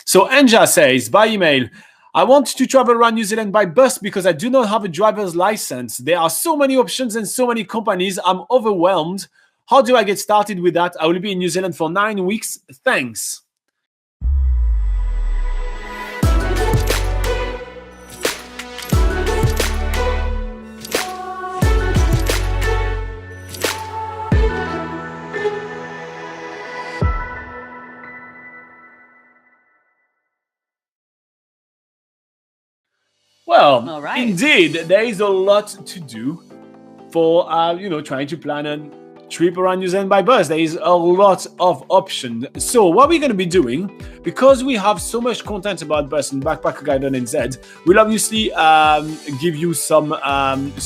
So Ange says by email, I want to travel around New Zealand by bus because I do not have a driver's license. There are so many options and so many companies. I'm overwhelmed. How do I get started with that? I will be in New Zealand for 9 weeks. Thanks. Well, All right. Indeed, there is a lot to do for trying to plan a trip around New Zealand by bus. There is a lot of options. So what we're going to be doing, because we have so much content about bus in BackpackerGuide.NZ, we'll obviously give you some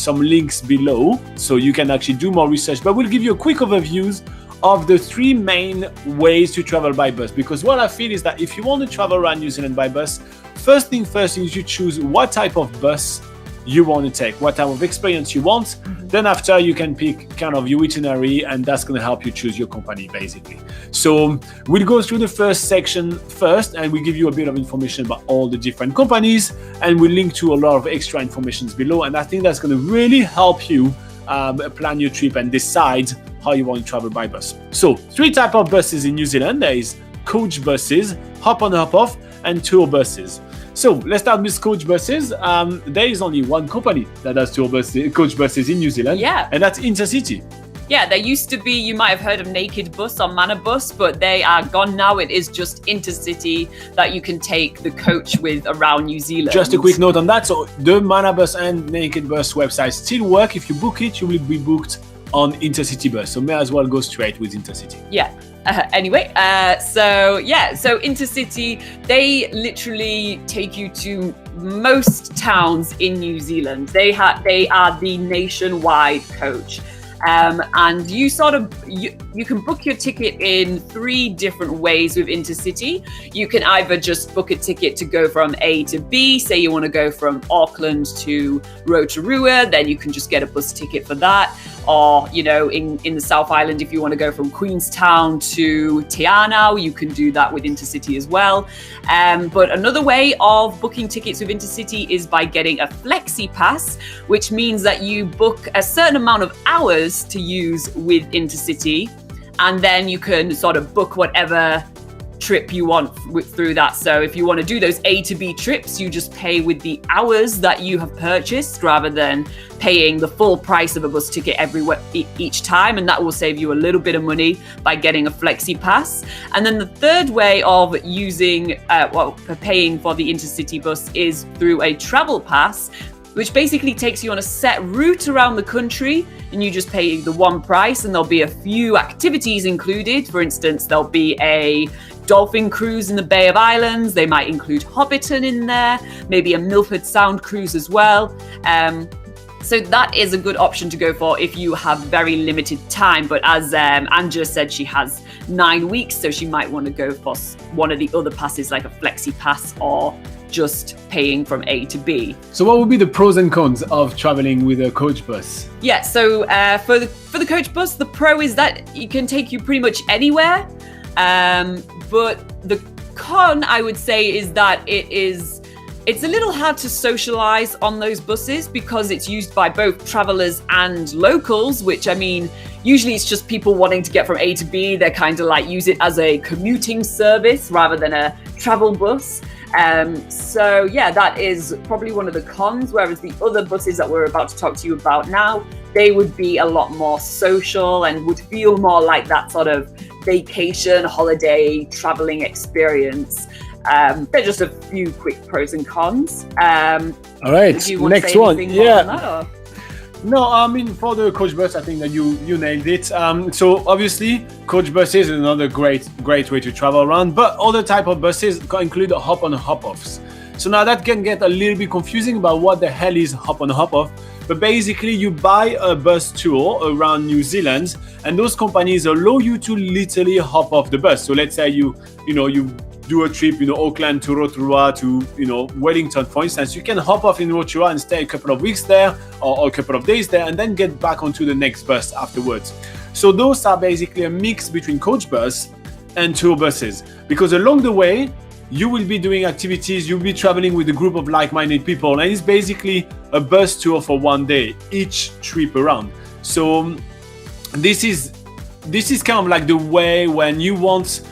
links below so you can actually do more research. But we'll give you a quick overview of the 3 main ways to travel by bus. Because what I feel is that if you want to travel around New Zealand by bus, first thing first, you need to choose what type of bus you want to take, what type of experience you want. Then after, you can pick kind of your itinerary, and that's going to help you choose your company basically. So we'll go through the first section first, and we give you a bit of information about all the different companies, and we'll link to a lot of extra information below. And I think that's going to really help you plan your trip and decide how you want to travel by bus. So 3 types of buses in New Zealand. There is coach buses, hop on, hop off, and tour buses. So let's start with coach buses. There is only one company that does coach buses in New Zealand, and that's InterCity. Yeah, there used to be, you might have heard of Naked Bus or Manor Bus, but they are gone now. It is just InterCity that you can take the coach with around New Zealand. Just a quick note on that. So the Manor Bus and Naked Bus websites still work. If you book it, you will be booked on InterCity Bus. So may as well go straight with InterCity. Yeah. So InterCity, they literally take you to most towns in New Zealand. They are the nationwide coach. And you can book your ticket in 3 different ways with InterCity. You can either just book a ticket to go from A to B. Say you want to go from Auckland to Rotorua, then you can just get a bus ticket for that. Or, in the South Island, if you want to go from Queenstown to Te Anau, you can do that with InterCity as well. But another way of booking tickets with InterCity is by getting a flexi pass, which means that you book a certain amount of hours to use with InterCity, and then you can sort of book whatever trip you want through that. So if you want to do those A to B trips, you just pay with the hours that you have purchased rather than paying the full price of a bus ticket each time, and that will save you a little bit of money by getting a flexi pass. And then the third way of using for paying for the InterCity bus is through a travel pass, which basically takes you on a set route around the country, and you just pay the one price, and there'll be a few activities included. For instance, there'll be a dolphin cruise in the Bay of Islands. They might include Hobbiton in there, maybe a Milford Sound cruise as well. So that is a good option to go for if you have very limited time. But as Ange said, she has 9 weeks, so she might want to go for one of the other passes like a flexi pass or just paying from A to B. So what would be the pros and cons of traveling with a coach bus? Yeah, so for the coach bus, the pro is that it can take you pretty much anywhere. But the con, I would say, is that it's a little hard to socialize on those buses because it's used by both travelers and locals, which, I mean, usually it's just people wanting to get from A to B. They're kind of like use it as a commuting service rather than a travel bus. So yeah, that is probably one of the cons, whereas the other buses that we're about to talk to you about now, they would be a lot more social and would feel more like that sort of vacation, holiday, traveling experience. They're just a few quick pros and cons. All right, next one. Yeah. No, I mean, for the coach bus, I think that you nailed it. So obviously, coach buses is another great way to travel around, but other type of buses include hop-on and hop-offs. So now that can get a little bit confusing about what the hell is hop-on and hop-off. But basically, you buy a bus tour around New Zealand, and those companies allow you to literally hop off the bus. So let's say you do a trip, Auckland to Rotorua to, Wellington, for instance. You can hop off in Rotorua and stay a couple of weeks there or a couple of days there, and then get back onto the next bus afterwards. So those are basically a mix between coach bus and tour buses, because along the way, you will be doing activities, you'll be traveling with a group of like-minded people, and it's basically a bus tour for one day, each trip around. So this is kind of like the way when you want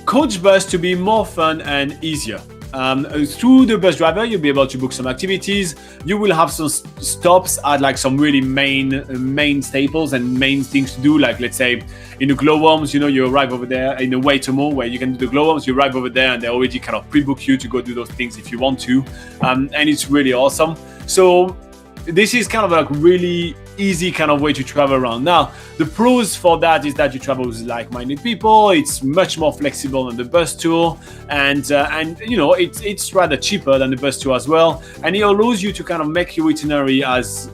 coach bus to be more fun and easier. Through the bus driver, you'll be able to book some activities. You will have some stops at like some really main staples and main things to do. Like let's say in the glowworms, you arrive over there in the Waitomo where you can do the glowworms. You arrive over there and they already kind of pre-book you to go do those things if you want to, and it's really awesome. So this is kind of like really easy kind of way to travel around. Now, the pros for that is that you travel with like-minded people. It's much more flexible than the bus tour, and it's rather cheaper than the bus tour as well. And it allows you to kind of make your itinerary as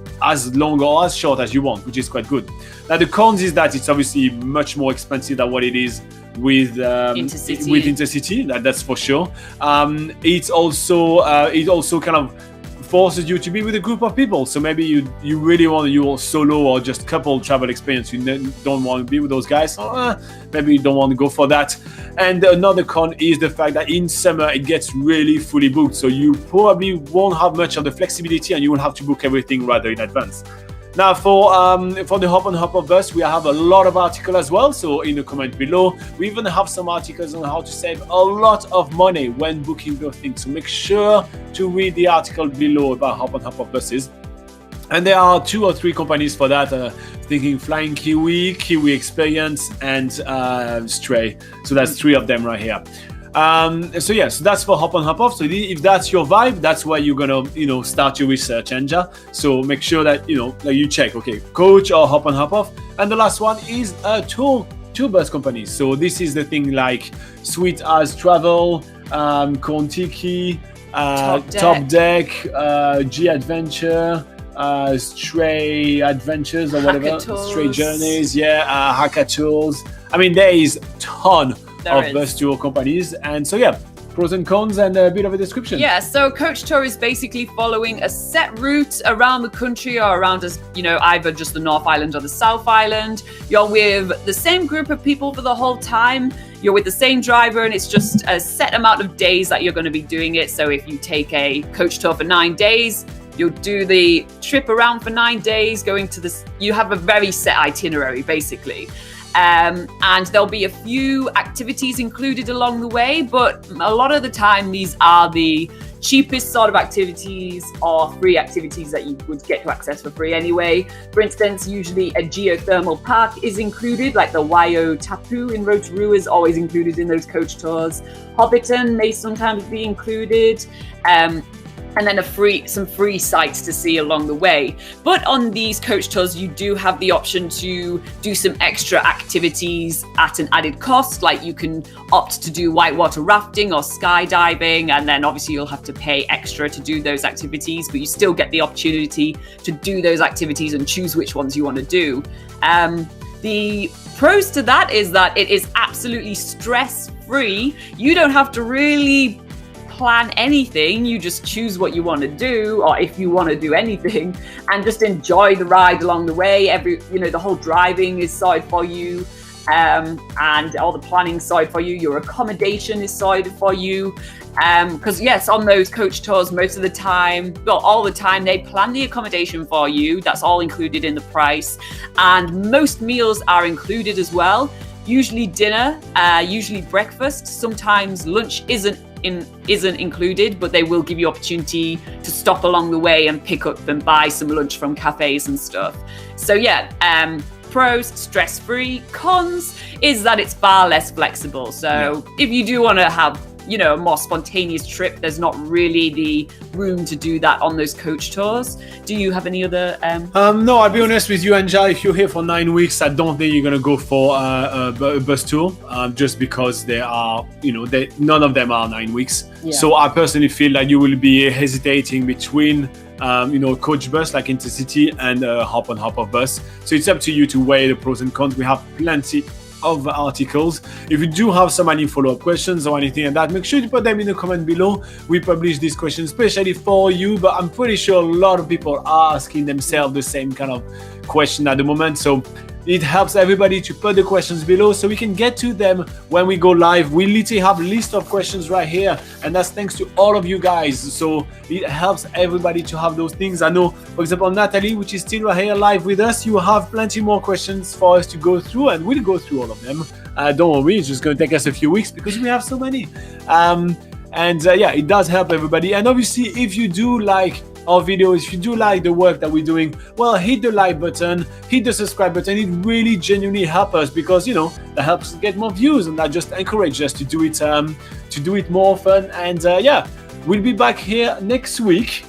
long or as short as you want, which is quite good. Now, the cons is that it's obviously much more expensive than what it is with InterCity. That's for sure. It also kind of forces you to be with a group of people. So maybe you really want your solo or just couple travel experience. You don't want to be with those guys. Maybe you don't want to go for that. And another con is the fact that in summer it gets really fully booked. So you probably won't have much of the flexibility and you will have to book everything rather in advance. Now for the Hop on Hop Off bus, we have a lot of articles as well. So in the comment below, we even have some articles on how to save a lot of money when booking those things. So make sure to read the article below about Hop on Hop Off buses. And there are 2 or 3 companies for that, thinking Flying Kiwi, Kiwi Experience, and Stray. So that's 3 of them right here. So that's for Hop on Hop Off. So if that's your vibe, that's where you're gonna start your research, Ange. So make sure that you check, okay, coach or Hop on Hop Off. And the last one is tour bus companies. So this is the thing like Sweet as Travel, Kontiki, Top Deck, G Adventure, Stray Adventures or whatever, Stray Journeys, Haka Tools. I mean, there is a ton of bus tour companies, and so pros and cons and a bit of a description. So coach tour is basically following a set route around the country or around either just the North Island or the South Island. You're with the same group of people for the whole time. You're with the same driver, and it's just a set amount of days that you're going to be doing it. So if you take a coach tour for 9 days, you'll do the trip around for 9 days, you have a very set itinerary basically. And there'll be a few activities included along the way, but a lot of the time these are the cheapest sort of activities or free activities that you would get to access for free anyway. For instance, usually a geothermal park is included, like the Waio Tapu in Rotorua is always included in those coach tours. Hobbiton may sometimes be included. And then some free sites to see along the way. But on these coach tours, you do have the option to do some extra activities at an added cost. Like you can opt to do whitewater rafting or skydiving, and then obviously you'll have to pay extra to do those activities, but you still get the opportunity to do those activities and choose which ones you want to do. The pros to that is that it is absolutely stress-free. You don't have to really plan anything. You just choose what you want to do, or if you want to do anything, and just enjoy the ride along the way. The whole driving is sorted for you, and all the planning is sorted for you. Your accommodation is sorted for you, because on those coach tours, most of the time, all the time, they plan the accommodation for you. That's all included in the price, and most meals are included as well. Usually dinner, usually breakfast. Sometimes lunch isn't included, but they will give you opportunity to stop along the way and pick up and buy some lunch from cafes and stuff. So pros, stress-free. Cons is that it's far less flexible. So if you do want to have a more spontaneous trip, there's not really the room to do that on those coach tours. Do you have any other No, I'll be honest with you, Ange. If you're here for 9 weeks, I don't think you're gonna go for a bus tour, just because they are none of them are 9 weeks. So I personally feel that you will be hesitating between coach bus like InterCity and Hop on Hop Off bus. So it's up to you to weigh the pros and cons. We have plenty of articles. If you do have some any follow-up questions or anything like that, make sure to put them in the comment below. We publish these questions especially for you, but I'm pretty sure a lot of people are asking themselves the same kind of question at the moment. So It helps everybody to put the questions below so we can get to them when we go live. We literally have a list of questions right here, and that's thanks to all of you guys. So it helps everybody to have those things. I know, for example, Natalie, which is still right here live with us, you have plenty more questions for us to go through, and we'll go through all of them. Don't worry, it's just going to take us a few weeks because we have so many. Yeah, it does help everybody. And obviously, if you do like our videos, if you do like the work that we're doing, well, hit the like button, hit the subscribe button. It really genuinely helps us because, you know, that helps us get more views, and that just encourages us to do it more often. And yeah, we'll be back here next week